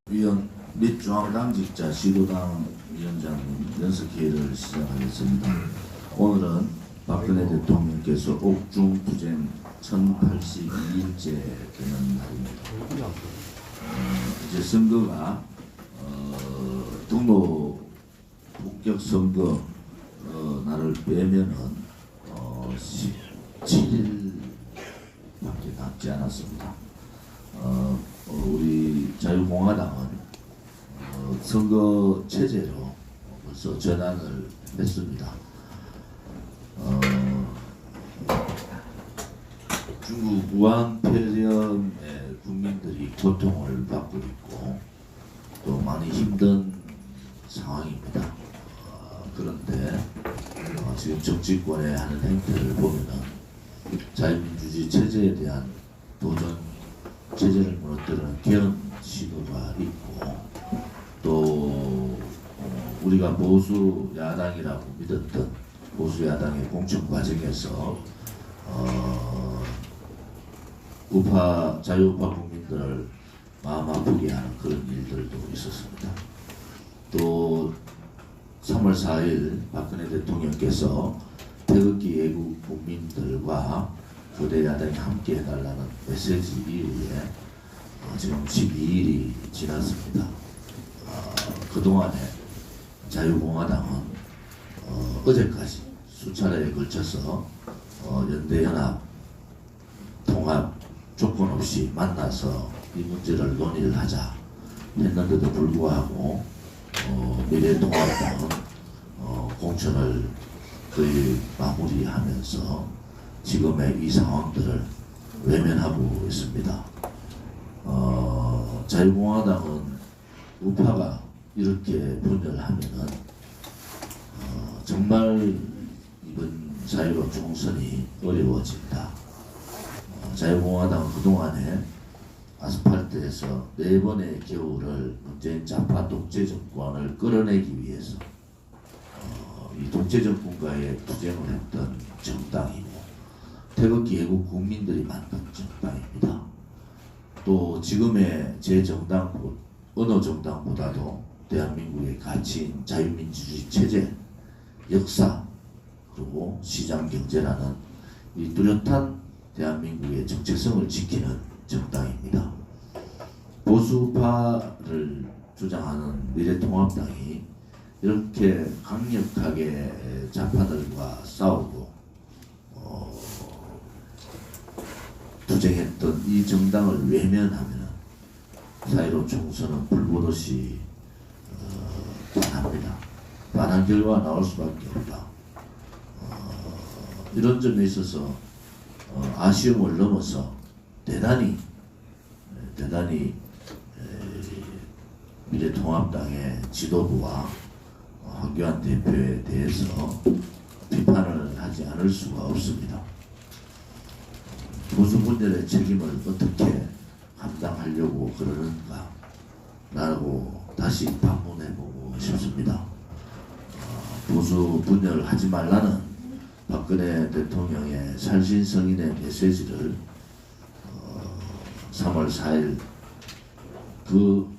위원 및 중앙당직자 시도당 위원장님 연석회의를 시작하겠습니다. 오늘은 박근혜 대통령께서 옥중투쟁 1082일째 되는 날입니다. 이제 선거가 등록 본격 선거 날을 빼면은 17일밖에 남지 않았습니다. 우리 자유공화당은 선거 체제로 벌써 전환을 했습니다. 중국 우한 폐렴의 국민들이 고통을 받고 있고 또 많이 힘든 상황입니다. 그런데 지금 정치권의 하는 행태를 보면은 자유민주주의 체제에 대한 도전, 체제를 무너뜨리는 개헌 시도가 있고 또 우리가 보수 야당이라고 믿었던 보수 야당의 공천 과정에서 자유우파 국민들을 마음 아프게 하는 그런 일들도 있었습니다. 또 3월 4일 박근혜 대통령께서 태극기 애국 국민들과 거대 야당이 함께 해달라는 메시지 이후에 지금 12일이 지났습니다. 그동안에 자유공화당은 어제까지 수차례에 걸쳐서 연대연합 통합 조건 없이 만나서 이 문제를 논의를 하자 했는데도 불구하고 미래통합당은 공천을 거의 마무리하면서 지금의 이 상황들을 외면하고 있습니다. 자유공화당은 우파가 이렇게 분열하면은 정말 이번 4.15 총선이 어려워진다. 자유공화당은 그동안에 아스팔트에서 4번의 겨울을 문재인 좌파 독재 정권을 끌어내기 위해서 이 독재 정권과의 투쟁을 했던 정당이고 태극기 애국 국민들이 만든 정당입니다. 또 지금의 제 정당 어느 정당보다도 대한민국의 가치인 자유민주주의 체제, 역사, 그리고 시장 경제라는 이 뚜렷한 대한민국의 정체성을 지키는 정당입니다. 보수파를 주장하는 미래통합당이 이렇게 강력하게 좌파들과 싸우고 투쟁했던 이 정당을 외면하면 4.15 총선은 불보듯이 반합니다. 반한 결과가 나올 수밖에 없다. 이런 점에 있어서 아쉬움을 넘어서 대단히 미래통합당의 지도부와 황교안 대표에 대해서 비판을 하지 않을 수가 없습니다. 보수 분열의 책임을 어떻게 감당하려고 그러는가 라고 다시 반문해보고 싶습니다. 보수 분열하지 말라는 박근혜 대통령의 살신성인의 메시지를 3월 4일 그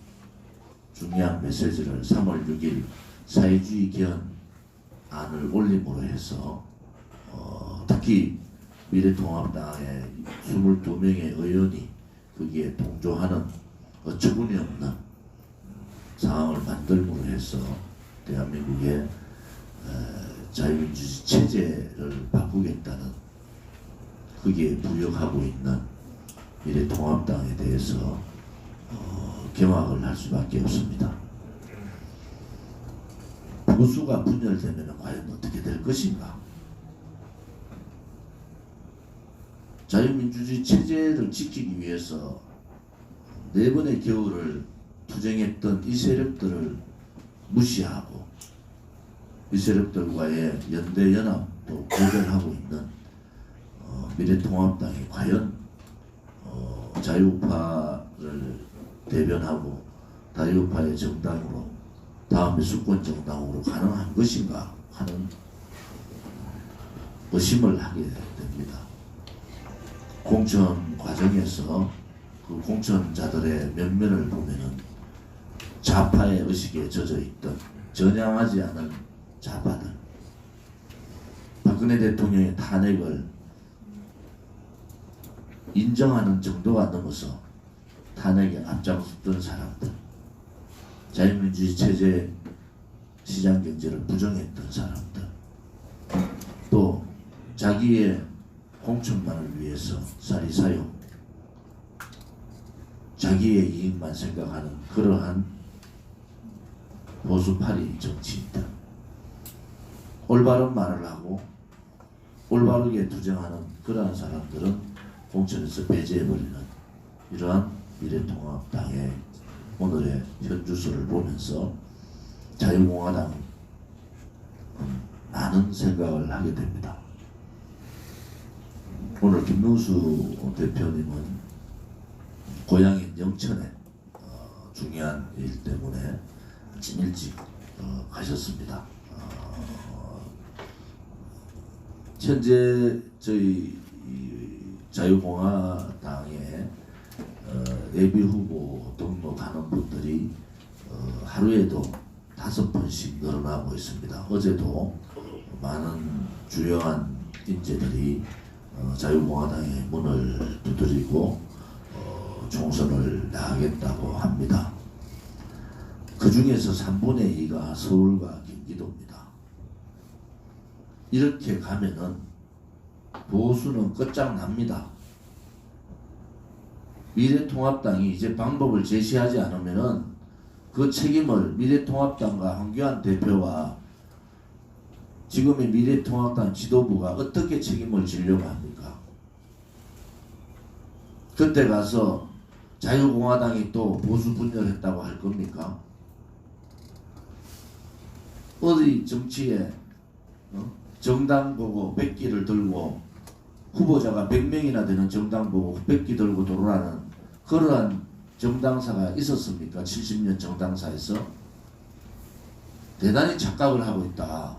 중요한 메시지를 3월 6일 사회주의 개헌안을 올림으로 해서 특히 미래통합당의 22명의 의원이 거기에 동조하는 어처구니 없는 상황을 만들므로 해서 대한민국의 자유민주주의 체제를 바꾸겠다는 거기에 부역하고 있는 미래통합당에 대해서 경악을 할 수밖에 없습니다. 보수가 분열되면 과연 어떻게 될 것인가? 자유민주주의 체제를 지키기 위해서 4번의 겨울을 투쟁했던 이 세력들을 무시하고 이 세력들과의 연대연합도 고별하고 있는 미래통합당이 과연 자유우파를 대변하고 자유우파의 정당으로 다음에 수권 정당으로 가능한 것인가 하는 의심을 하게 됩니다. 공천 과정에서 그 공천자들의 면면을 보면은 좌파의 의식에 젖어있던 전향하지 않은 좌파들, 박근혜 대통령의 탄핵을 인정하는 정도가 넘어서 탄핵에 앞장섰던 사람들, 자유민주주의 체제 시장경제를 부정했던 사람들, 또 자기의 공천만을 위해서 사리사욕, 자기의 이익만 생각하는 그러한 보수파리 정치인들, 올바른 말을 하고 올바르게 투쟁하는 그러한 사람들은 공천에서 배제해버리는 이러한 미래통합당의 오늘의 현주소를 보면서 자유공화당은 많은 생각을 하게 됩니다. 오늘 김명수 대표님은 고향인 영천에 중요한 일 때문에 아침 일찍 가셨습니다. 현재 저희 자유공화당의 예비 후보 등록하는 분들이 하루에도 5번씩 늘어나고 있습니다. 어제도 많은 주요한 인재들이 자유공화당의 문을 두드리고 총선을 나가겠다고 합니다. 그 중에서 3분의 2가 서울과 경기도입니다. 이렇게 가면은 보수는 끝장납니다. 미래통합당이 이제 방법을 제시하지 않으면은 그 책임을 미래통합당과 황교안 대표와 지금의 미래통합당 지도부가 어떻게 책임을 지려고 합니까? 그때 가서 자유공화당이 또 보수 분열했다고 할 겁니까? 어디 정치에 정당 보고 100기를 들고 후보자가 100명이나 되는 정당 보고 100기 들고 돌아가는 그러한 정당사가 있었습니까? 70년 정당사에서 대단히 착각을 하고 있다.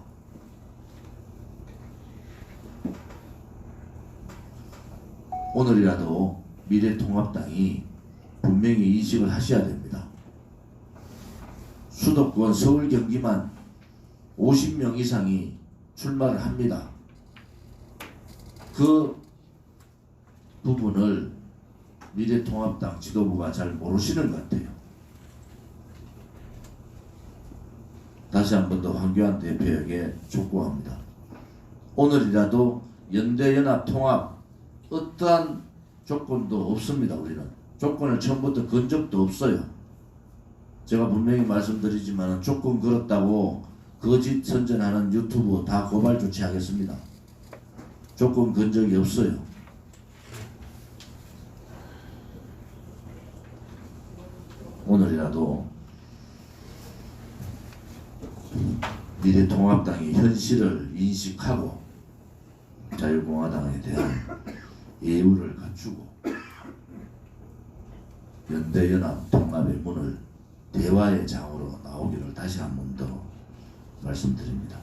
오늘이라도 미래통합당이 분명히 인식을 하셔야 됩니다. 수도권 서울 경기만 50명 이상이 출마를 합니다. 그 부분을 미래통합당 지도부가 잘 모르시는 것 같아요. 다시 한 번 더 황교안 대표에게 촉구합니다. 오늘이라도 연대연합통합 어떠한 조건도 없습니다. 우리는 조건을 처음부터 건 적도 없어요. 제가 분명히 말씀드리지만 조건 걸었다고 거짓 선전하는 유튜브 다 고발 조치하겠습니다. 조건 건 적이 없어요. 오늘이라도 미래통합당이 현실을 인식하고 자유공화당에 대한 예우를 갖추고 연대연합 통합의 문을 대화의 장으로 나오기를 다시 한 번 더 말씀드립니다.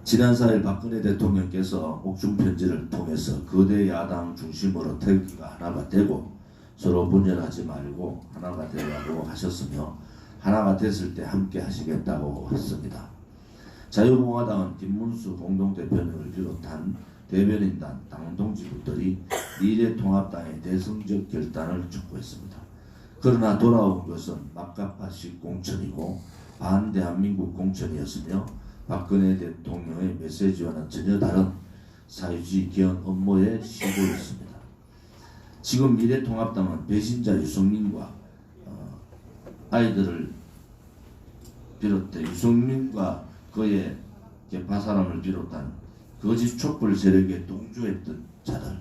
지난 4일 박근혜 대통령께서 옥중 편지를 통해서 거대 야당 중심으로 태극기가 하나가 되고 서로 분열하지 말고 하나가 되라고 하셨으며 하나가 됐을 때 함께 하시겠다고 했습니다. 자유공화당은 김문수 공동대표님을 비롯한 대변인단 당동지부들이 미래통합당의 대승적 결단을 촉구했습니다. 그러나 돌아온 것은 막가파식 공천이고 반대한민국 공천이었으며 박근혜 대통령의 메시지와는 전혀 다른 사회주의 개헌 업무의 시도였습니다. 지금 미래통합당은 배신자 유승민과 아이들을 비롯해 유승민과 그의 개파 사람을 비롯한 거짓 촛불 세력에 동조했던 자들,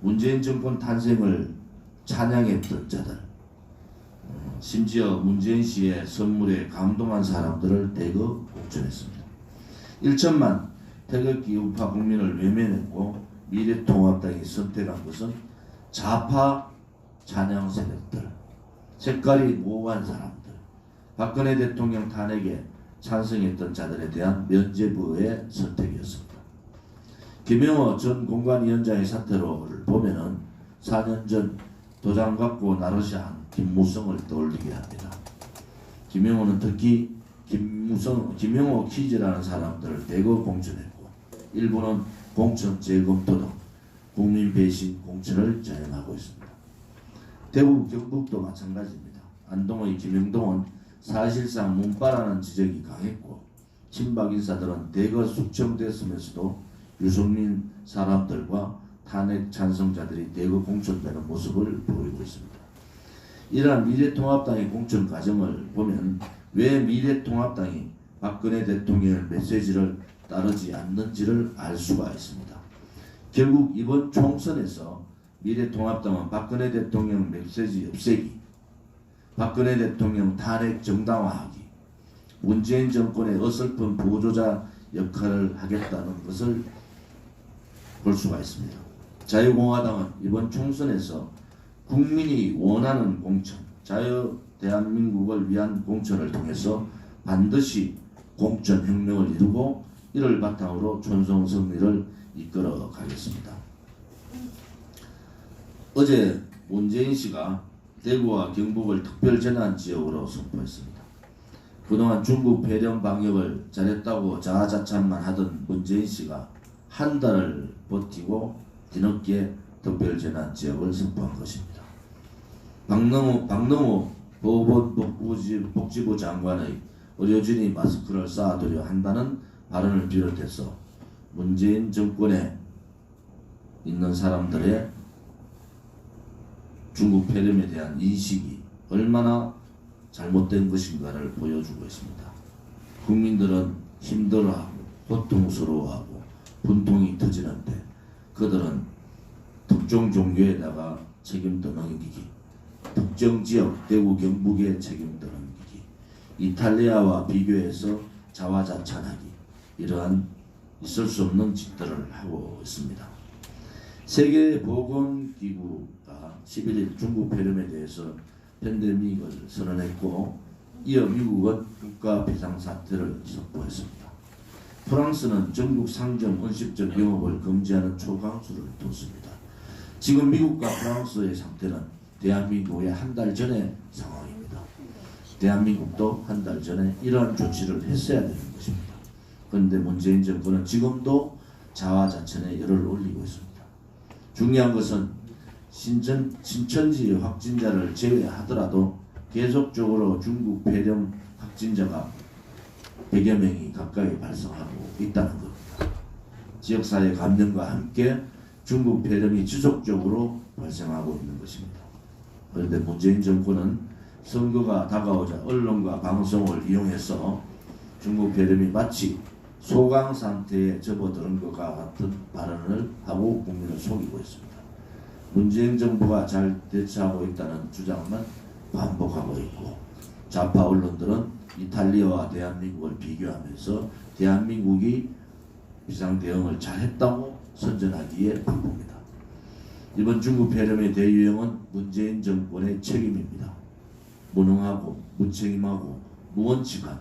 문재인 정권 탄생을 찬양했던 자들, 심지어 문재인 씨의 선물에 감동한 사람들을 대거 공천했습니다. 1천만 태극기 우파 국민을 외면했고 미래통합당이 선택한 것은 좌파 찬양 세력들, 색깔이 모호한 사람들, 박근혜 대통령 탄핵에 찬성했던 자들에 대한 면죄부의 선택이었습니다. 김영호 전 공관위원장의 사태를 보면은 4년 전 도장 갖고 나르샤한 김무성을 떠올리게 합니다. 김영호는 특히 김영호 키즈라는 사람들을 대거 공천했고 일부는 공천 재검토 등 국민 배신 공천을 자행하고 있습니다. 대구 경북도 마찬가지입니다. 안동의 김영동은 사실상 문바라는 지적이 강했고 친박 인사들은 대거 숙청됐으면서도 유승민 사람들과 탄핵 찬성자들이 대거 공천되는 모습을 보이고 있습니다. 이러한 미래통합당의 공천 과정을 보면 왜 미래통합당이 박근혜 대통령의 메시지를 따르지 않는지를 알 수가 있습니다. 결국 이번 총선에서 미래통합당은 박근혜 대통령 메시지 없애기, 박근혜 대통령 탄핵 정당화하기, 문재인 정권의 어설픈 보조자 역할을 하겠다는 것을 볼 수가 있습니다. 자유공화당은 이번 총선에서 국민이 원하는 공천, 자유 대한민국을 위한 공천을 통해서 반드시 공천혁명을 이루고 이를 바탕으로 촌성승리를 이끌어 가겠습니다. 어제 문재인 씨가 대구와 경북을 특별재난지역으로 선포했습니다. 그동안 중국 폐렴 방역을 잘했다고 자아자찬만 하던 문재인 씨가 한 달을 버티고 뒤늦게 특별재난지역을 선포한 것입니다. 박능호 보건복지부 장관의 의료진이 마스크를 쌓아두려 한다는 발언을 비롯해서 문재인 정권에 있는 사람들의 중국 폐렴에 대한 인식이 얼마나 잘못된 것인가를 보여주고 있습니다. 국민들은 힘들어하고 고통스러워하고 분통이 터지는데 그들은 특정 종교에다가 책임도 넘기기, 특정 지역 대구 경북에 책임도 넘기기, 이탈리아와 비교해서 자화자찬하기, 이러한 있을 수 없는 짓들을 하고 있습니다. 세계보건기구가 11일 중국 폐렴에 대해서 팬데믹을 선언했고 이어 미국은 국가 비상사태를 선포했습니다. 프랑스는 전국 상점 원식적 영업을 금지하는 초강수를 뒀습니다. 지금 미국과 프랑스의 상태는 대한민국의 한 달 전의 상황입니다. 대한민국도 한 달 전에 이러한 조치를 했어야 되는 것입니다. 그런데 문재인 정권은 지금도 자화자찬에 열을 올리고 있습니다. 중요한 것은 신천지 확진자를 제외하더라도 계속적으로 중국 폐렴 확진자가 100여 명이 가까이 발생하고 있다는 겁니다. 지역사회 감염과 함께 중국 폐렴이 지속적으로 발생하고 있는 것입니다. 그런데 문재인 정권은 선거가 다가오자 언론과 방송을 이용해서 중국 폐렴이 마치 소강 상태에 접어드는 것과 같은 발언을 하고 국민을 속이고 있습니다. 문재인 정부가 잘 대처하고 있다는 주장만 반복하고 있고 좌파 언론들은 이탈리아와 대한민국을 비교하면서 대한민국이 비상 대응을 잘했다고 선전하기에 바쁩니다. 이번 중국 폐렴의 대유행은 문재인 정권의 책임입니다. 무능하고 무책임하고 무원칙한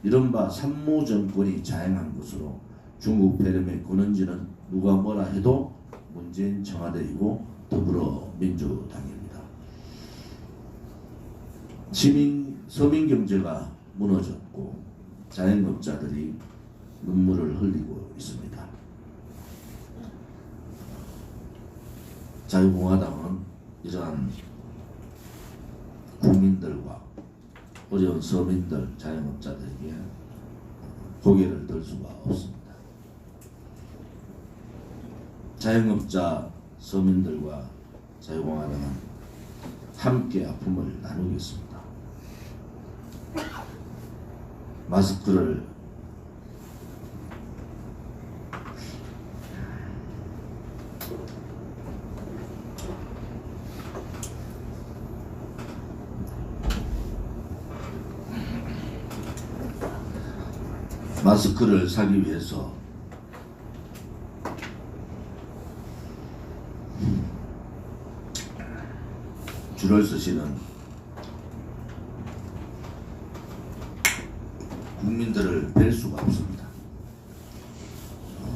이른바 산무 정권이 자행한 것으로 중국 폐렴의 근원지는 누가 뭐라 해도 문재인 청와대이고 더불어민주당입니다. 서민 경제가 무너졌고 자영업자들이 눈물을 흘리고 있습니다. 자유공화당은 이러한 국민들과 어려운 서민들, 자영업자들에게 고개를 들 수가 없습니다. 자영업자, 서민들과 자유공화당은 함께 아픔을 나누겠습니다. 마스크를 사기 위해서 줄을 서시는 국민들을 뵐 수가 없습니다.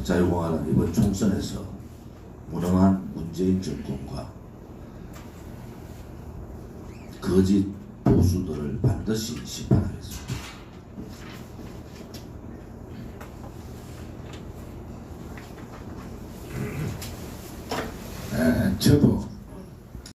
자유공화당 이번 총선에서 무능한 문재인 정권과 거짓 보수들을 반드시 심판하겠습니다. 저도